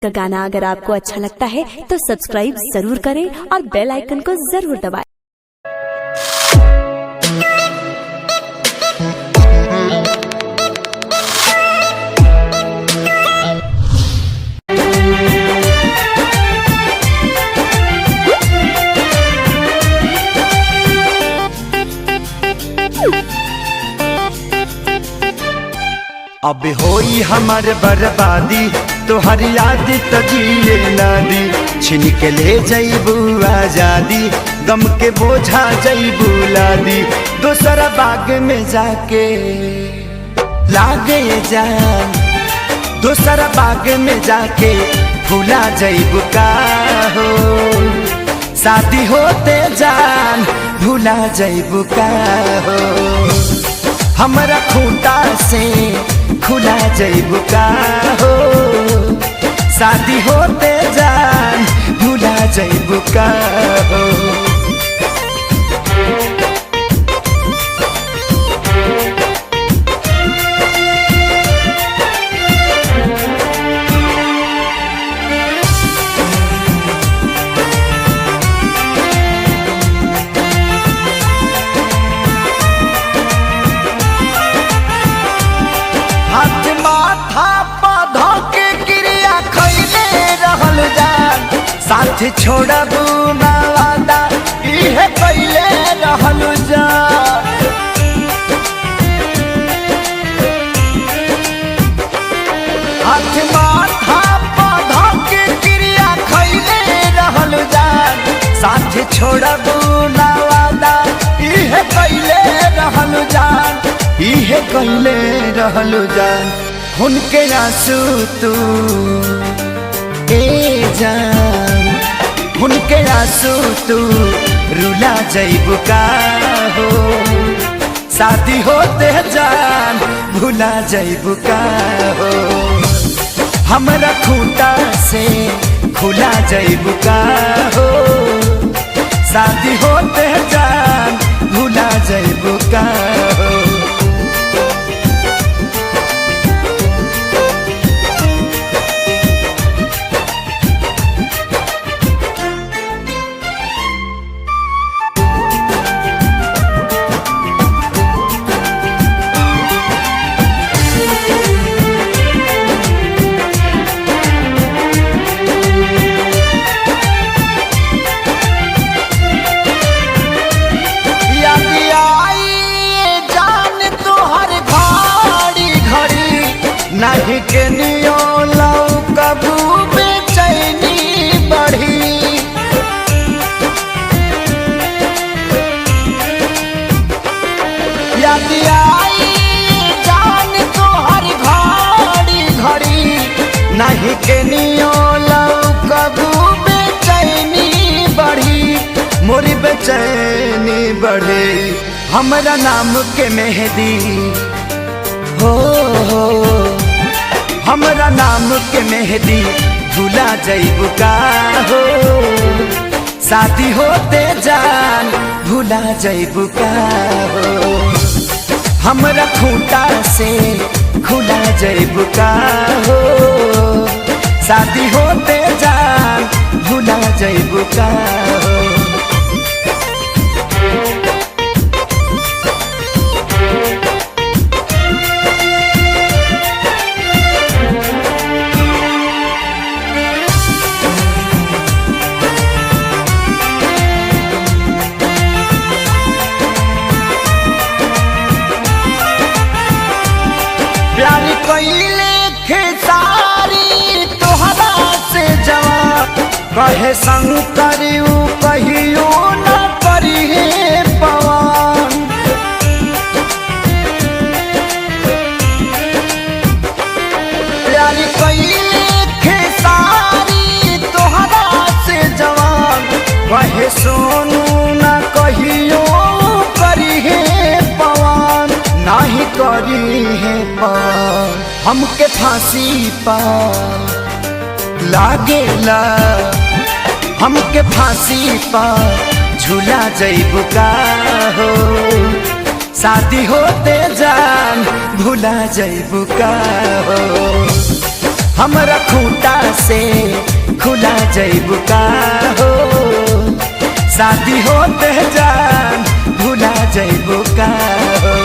का गाना अगर आपको अच्छा लगता है तो सब्सक्राइब जरूर करें और बेल आइकन को जरूर दबाएं। अब होई हमार बर्बादी तोहर याद तजिए नादी छिन के ले जईबू आजादी गम के बोझा जईबू लादी दोसरा बाग में जाके लागे जान दोसरा बाग में जाके भूला जईबू का हो शादी होते जान भूला जईबू का हो हमारा खूंटा से खुला जईबू का हो शादी होते जान भूला जईबू का हो। साथ छोड़बू ना वादा इहे पहले रहलू जान हाथ माथा पौधा के क्रिया खैले रहलू जान साथ छोड़बू ना वादा इहे पहले रहलू जान इहे पहले रहलू जान उनके आंसू तू ए जान उनके आंसू तू रुला जईबू का हो शादी होते जान भूला जईबू का हो हमरा खूंटा से खुला जईबू का हो शादी होते जान भूला जईबू का हो। नहीं के नियो लाऊ कबू बेचैनी बढ़ी याद आई जान तोहर घड़ी घड़ी नहीं के नियो लाऊ कबू बेचैनी बढ़ी मोरी बेचैनी बढ़े हमरा नाम के मेहंदी हो हमरा नाम के मेहंदी भूला जईबू का हो शादी होते जान भूला जईबू का हो हमरा खूंटा से खुला जईबू का हो शादी होते जान भूला जईबू का हो। प्यार कइले खेसारी तोहरा से जवाब कहे संग करियो कहियो न करिहे पवन प्यार कइले खेसारी तोहरा से जवाब कहे सोनू न कहियो करिहे पवन नहीं करी है पार हमके फांसी पा लागेला हमके फांसी पा झूला जईबू का हो शादी होते जान भूला जईबू का हो हमरा खूंटा से खुला जैबू का हो शादी होते जान भुला जैबू का हो।